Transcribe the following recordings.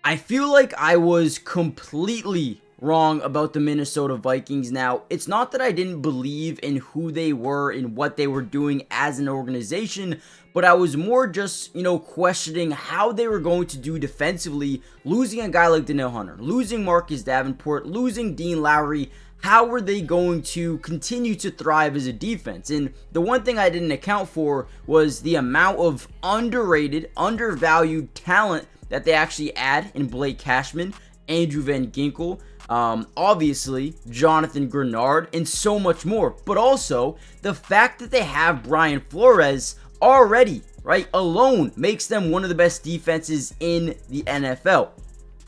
I feel like I was completely wrong about the Minnesota Vikings. Now, it's not that I didn't believe in who they were and what they were doing as an organization, but I was more just, questioning how they were going to do defensively, losing a guy like Danielle Hunter, losing Marcus Davenport, losing Dean Lowry. How were they going to continue to thrive as a defense? And the one thing I didn't account for was the amount of underrated, undervalued talent that they actually add in Blake Cashman, Andrew Van Ginkel, obviously Jonathan Grenard, and so much more. But also, the fact that they have Brian Flores already, right, alone makes them one of the best defenses in the NFL.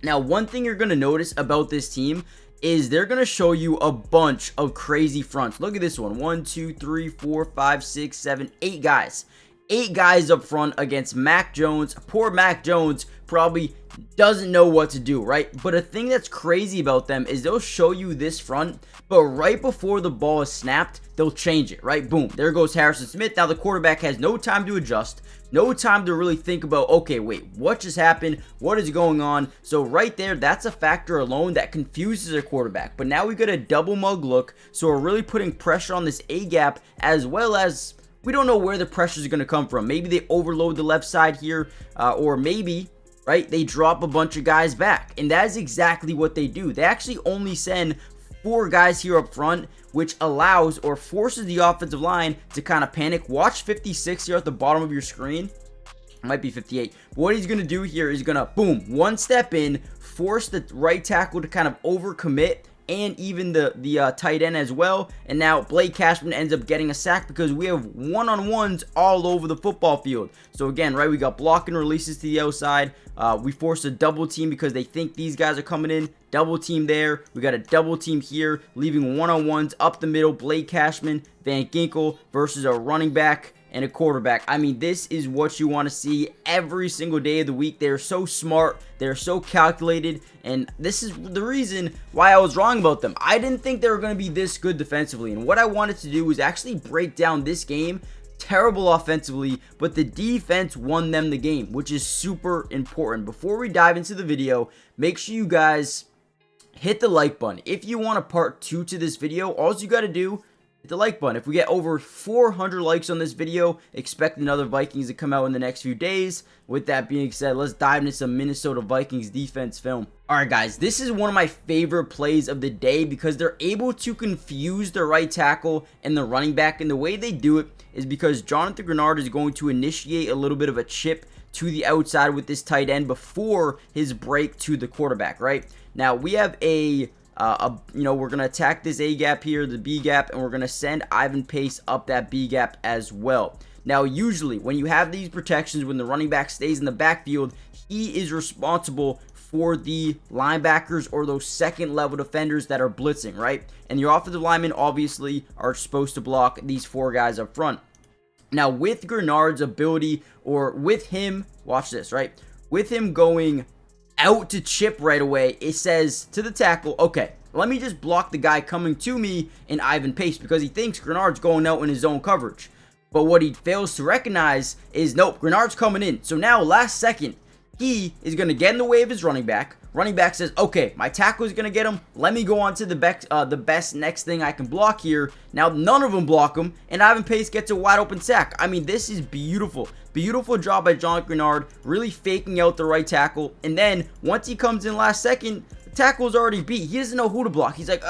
Now, one thing you're going to notice about this team is they're going to show you a bunch of crazy fronts. Look at this one. 1, 2, 3, 4, 5, 6, 7, 8 guys. 8 guys up front against Mac Jones. Poor Mac Jones probably doesn't know what to do, right? But a thing that's crazy about them is they'll show you this front, but right before the ball is snapped, they'll change it, right? Boom, there goes Harrison Smith. Now the quarterback has no time to adjust, no time to really think about, okay, wait, what just happened? What is going on? So right there, that's a factor alone that confuses a quarterback. But now we got a double mug look, so we're really putting pressure on this A-gap, as well as we don't know where the pressure is going to come from. Maybe they overload the left side here, or maybe, right, they drop a bunch of guys back. And that is exactly what they do. They actually only send 4 guys here up front, which allows or forces the offensive line to kind of panic. Watch 56 here at the bottom of your screen. It might be 58. But what he's going to do here is going to, boom, one step in, force the right tackle to kind of overcommit, and even the tight end as well. And now Blake Cashman ends up getting a sack because we have one-on-ones all over the football field. So again, right, we got block and releases to the outside. We force a double team because they think these guys are coming in. Double team there. We got a double team here, leaving one-on-ones up the middle. Blake Cashman, Van Ginkel versus a running back and a quarterback. I mean, this is what you want to see every single day of the week. They're so smart. They're so calculated. And this is the reason why I was wrong about them. I didn't think they were going to be this good defensively. And what I wanted to do was actually break down this game. Terrible offensively, but the defense won them the game, which is super important. Before we dive into the video, make sure you guys hit the like button. If you want a part 2 to this video, all you got to do, hit the like button. If we get over 400 likes on this video, expect another Vikings to come out in the next few days. With that being said, let's dive into some Minnesota Vikings defense film. Alright guys, this is one of my favorite plays of the day because they're able to confuse the right tackle and the running back, and the way they do it is because Jonathan Grenard is going to initiate a little bit of a chip to the outside with this tight end before his break to the quarterback, right? Now we have we're going to attack this A gap here, the B gap, and we're going to send Ivan Pace up that B gap as well. Now, usually when you have these protections, when the running back stays in the backfield, he is responsible for the linebackers or those second level defenders that are blitzing, right? And your offensive linemen obviously are supposed to block these 4 guys up front. Now, with Grenard's ability, or with him, watch this, right? With him going out to chip right away, it says to the tackle, okay, let me just block the guy coming to me in Ivan Pace, because he thinks Grenard's going out in his zone coverage. But what he fails to recognize is, nope, Grenard's coming in. So now, last second, he is going to get in the way of his running back. Running back says, okay, my tackle is going to get him. Let me go on to the best next thing I can block here. Now, none of them block him, and Ivan Pace gets a wide open sack. I mean, this is beautiful. Beautiful job by John Grenard, really faking out the right tackle. And then, once he comes in last second, the tackle's already beat. He doesn't know who to block. He's like,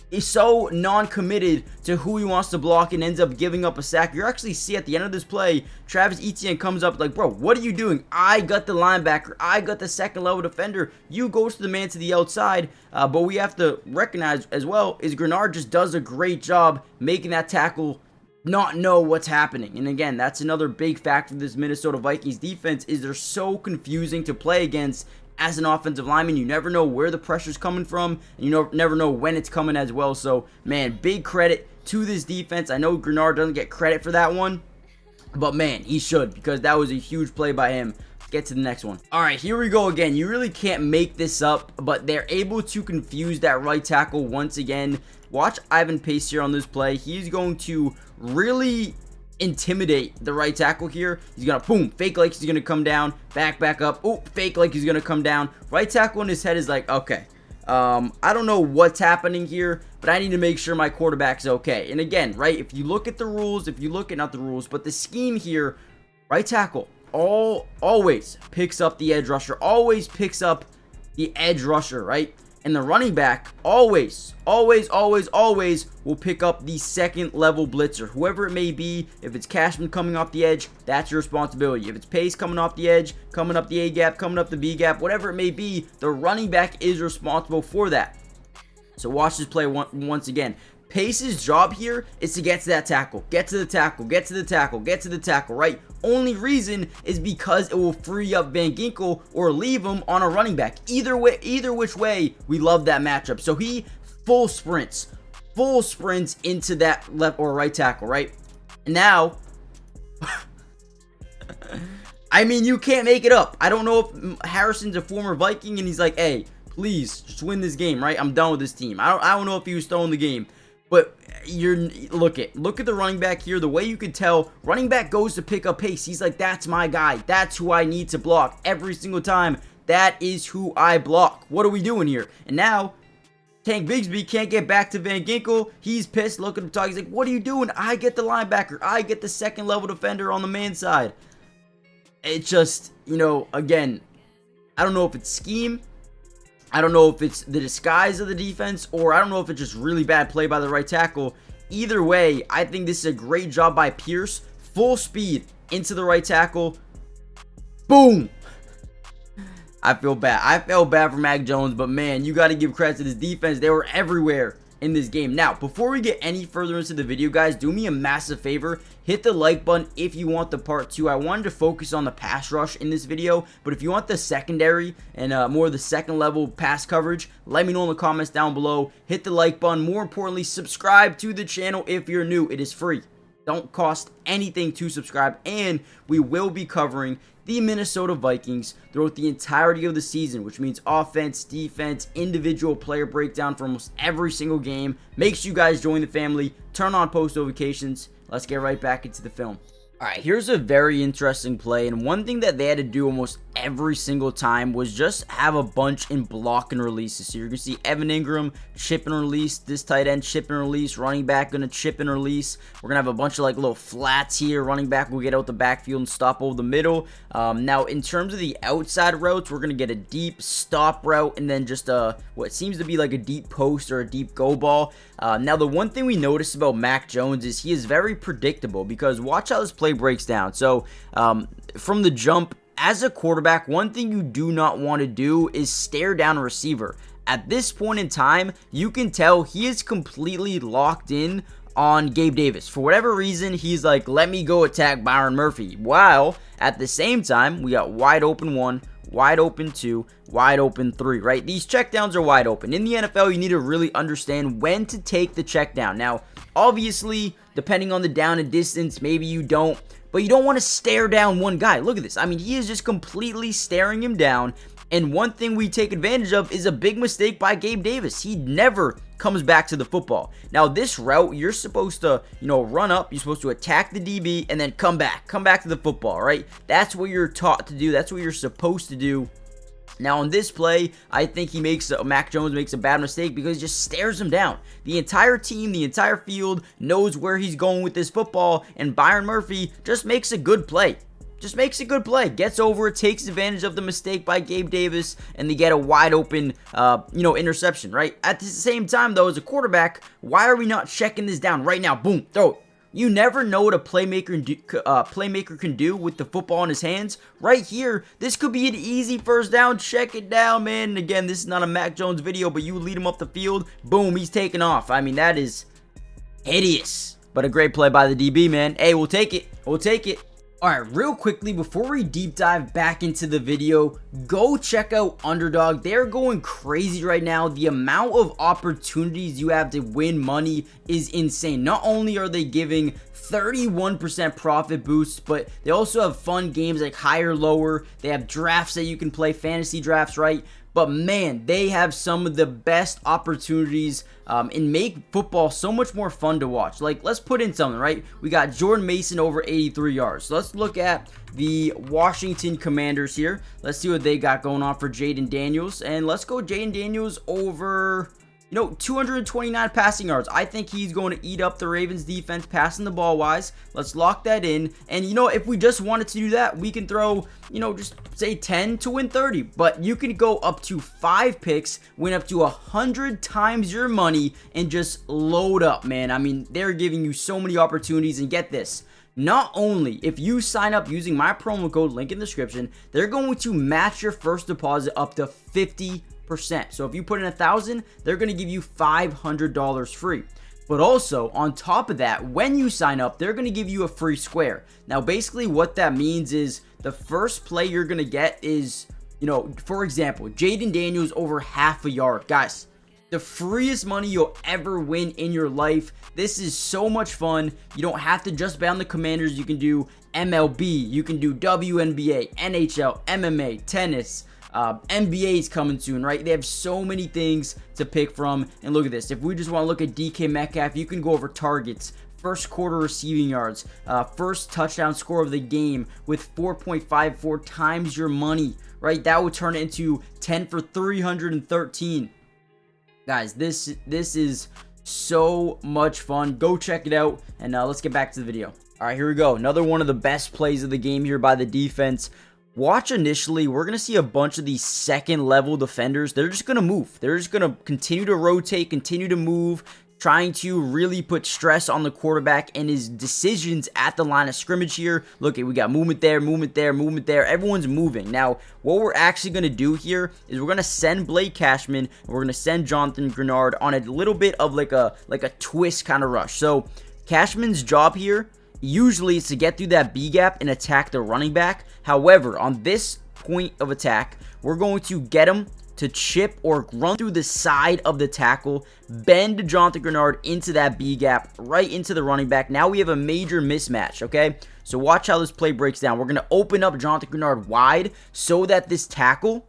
he's so non-committed to who he wants to block and ends up giving up a sack. You actually see at the end of this play, Travis Etienne comes up like, bro, what are you doing? I got the linebacker. I got the second level defender. You go to the man to the outside. But we have to recognize as well is Grenard just does a great job making that tackle not know what's happening. And again, that's another big factor of this Minnesota Vikings defense is they're so confusing to play against. As an offensive lineman, you never know where the pressure's coming from, and you never know when it's coming as well. So, man, big credit to this defense. I know Grenard doesn't get credit for that one, but, man, he should, because that was a huge play by him. Let's get to the next one. All right, here we go again. You really can't make this up, but they're able to confuse that right tackle once again. Watch Ivan Pace here on this play. He's going to really intimidate the right tackle here. He's gonna boom, fake like he's gonna come down, back up. Oh, fake like he's gonna come down. Right tackle in his head is like, okay, I don't know what's happening here, but I need to make sure my quarterback's okay. And again, right, if you look at the rules, if you look at not the rules, but the scheme here, right tackle always picks up the edge rusher, always picks up the edge rusher, right? And the running back always will pick up the second level blitzer, whoever it may be. If it's Cashman coming off the edge, that's your responsibility. If it's Pace coming off the edge, coming up the A gap, coming up the B gap, whatever it may be, the running back is responsible for that. So watch this play once again. Pace's job here is to get to that tackle, get to the tackle, get to the tackle, get to the tackle, right? Only reason is because it will free up Van Ginkel or leave him on a running back. Either way, either which way, we love that matchup. So he full sprints into that left or right tackle, right? Now, I mean, you can't make it up. I don't know if Harrison's a former Viking and he's like, hey, please just win this game, right? I'm done with this team. I don't know if he was throwing the game. But look at the running back here. The way you could tell, running back goes to pick up Pace. He's like, that's my guy. That's who I need to block every single time. That is who I block. What are we doing here? And now, Tank Bigsby can't get back to Van Ginkel. He's pissed. Look at him talk. He's like, what are you doing? I get the linebacker. I get the second level defender on the man side. It's just, you know, again, I don't know if it's scheme. I don't know if it's the disguise of the defense, or I don't know if it's just really bad play by the right tackle. Either way, I think this is a great job by Pierce. Full speed into the right tackle. Boom. I feel bad. I felt bad for Mac Jones, but man, you got to give credit to this defense. They were everywhere in this game. Now, before we get any further into the video, guys, do me a massive favor. Hit the like button if you want the part 2. I wanted to focus on the pass rush in this video, but if you want the secondary and more of the second level pass coverage, let me know in the comments down below. Hit the like button. More importantly, subscribe to the channel if you're new. It is free. Don't cost anything to subscribe, and we will be covering the Minnesota Vikings throughout the entirety of the season, which means offense, defense, individual player breakdown for almost every single game. Make sure you guys join the family, turn on post notifications. Let's get right back into the film. Alright, here's a very interesting play, and one thing that they had to do almost every single time was just have a bunch in block and releases. So you're going to see Evan Ingram chip and release, this tight end chip and release, running back going to chip and release. We're going to have a bunch of like little flats here. Running back will get out the backfield and stop over the middle. Now, in terms of the outside routes, we're going to get a deep stop route and then just what seems to be like a deep post or a deep go ball. Now, the one thing we noticed about Mac Jones is he is very predictable, because watch how this play breaks down. So from the jump, as a quarterback, one thing you do not want to do is stare down a receiver. At this point in time, you can tell he is completely locked in on Gabe Davis. For whatever reason, he's like, let me go attack Byron Murphy. While at the same time, we got wide open 1, wide open 2, wide open 3, right? These checkdowns are wide open. In the NFL, you need to really understand when to take the check down. Now, obviously, depending on the down and distance, maybe you don't, but you don't want to stare down one guy. Look at this. I mean, he is just completely staring him down. And one thing we take advantage of is a big mistake by Gabe Davis. He never comes back to the football. Now, this route, you're supposed to, run up. You're supposed to attack the DB and then come back to the football, right? That's what you're taught to do. That's what you're supposed to do. Now, on this play, I think Mac Jones makes a bad mistake because he just stares him down. The entire team, the entire field knows where he's going with this football, and Byron Murphy just makes a good play. Gets over it, takes advantage of the mistake by Gabe Davis, and they get a wide open, interception, right? At the same time, though, as a quarterback, why are we not checking this down right now? Boom, throw it. You never know what a playmaker can do with the football in his hands. Right here, this could be an easy first down. Check it down, man. And again, this is not a Mac Jones video, but you lead him up the field. Boom, he's taking off. I mean, that is hideous. But a great play by the DB, man. Hey, we'll take it. Alright, real quickly, before we deep dive back into the video, go check out Underdog. They're going crazy right now. The amount of opportunities you have to win money is insane. Not only are they giving 31% profit boosts, but they also have fun games like higher, lower. They have drafts that you can play, fantasy drafts, right? But man, they have some of the best opportunities and make football so much more fun to watch. Like, let's put in something, right? We got Jordan Mason over 83 yards. So let's look at the Washington Commanders here. Let's see what they got going on for Jaden Daniels. And let's go Jaden Daniels over, 229 passing yards. I think he's going to eat up the Ravens defense passing the ball wise. Let's lock that in. And if we just wanted to do that, we can throw, just say 10 to win 30. But you can go up to 5 picks, win up to 100 times your money, and just load up, man. I mean, they're giving you so many opportunities. And get this. Not only if you sign up using my promo code, link in the description, they're going to match your first deposit up to 50%. So if you put in $1,000, they're going to give you $500 free. But also, on top of that, when you sign up, they're going to give you a free square. Now, basically what that means is the first play you're going to get is, for example, Jaden Daniels over half a yard. Guys, the freest money you'll ever win in your life. This is so much fun. You don't have to just bet on the Commanders. You can do MLB, you can do WNBA, NHL, MMA, tennis. NBA is coming soon, right? They have so many things to pick from. And look at this. If we just want to look at DK Metcalf, you can go over targets, first quarter receiving yards, first touchdown score of the game with 4.54 times your money, right? That would turn it into 10 for 313. Guys, this is so much fun. Go check it out, and let's get back to the video. All right, here we go. Another one of the best plays of the game here by the defense. Watch initially, we're going to see a bunch of these second level defenders. They're just going to move. They're just going to continue to rotate, continue to move, trying to really put stress on the quarterback and his decisions at the line of scrimmage here. Look, we got movement there, movement there, movement there. Everyone's moving. Now, what we're actually going to do here is we're going to send Blake Cashman and we're going to send Jonathan Grenard on a little bit of like a twist kind of rush. So, Cashman's job here usually is to get through that B gap and attack the running back. However, on this point of attack, we're going to get him to chip or run through the side of the tackle, bend Jonathan Grenard into that B gap, right into the running back. Now we have a major mismatch, okay? So watch how this play breaks down. We're going to open up Jonathan Grenard wide so that this tackle,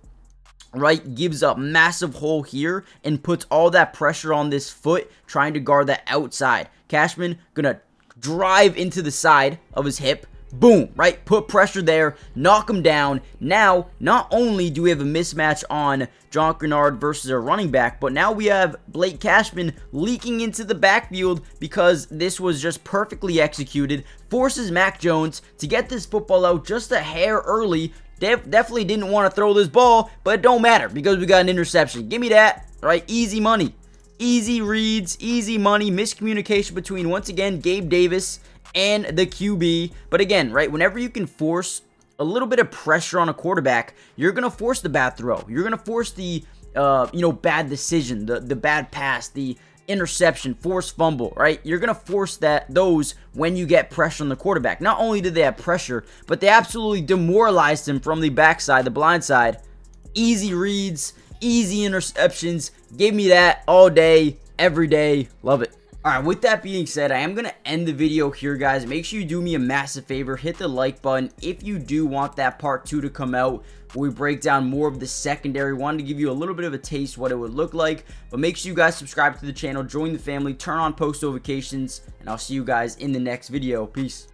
right, gives a massive hole here and puts all that pressure on this foot trying to guard that outside. Cashman going to drive into the side of his hip. Boom, right? Put pressure there, knock him down. Now, not only do we have a mismatch on John Grenard versus a running back, but now we have Blake Cashman leaking into the backfield because this was just perfectly executed. Forces Mac Jones to get this football out just a hair early. Definitely didn't want to throw this ball, but it don't matter because we got an interception. Give me that, right? Easy money. Easy reads, easy money, miscommunication between, once again, Gabe Davis and the QB. But again, right, whenever you can force a little bit of pressure on a quarterback, you're going to force the bad throw. You're going to force the, bad decision, the bad pass, the interception, forced fumble, right? You're going to force those when you get pressure on the quarterback. Not only did they have pressure, but they absolutely demoralized him from the backside, the blind side. Easy reads, easy interceptions. Give me that all day, every day. Love it. Alright, with that being said, I am going to end the video here, guys. Make sure you do me a massive favor. Hit the like button if you do want that part 2 to come out, where we break down more of the secondary. Wanted to give you a little bit of a taste what it would look like. But make sure you guys subscribe to the channel, join the family, turn on post notifications, and I'll see you guys in the next video. Peace.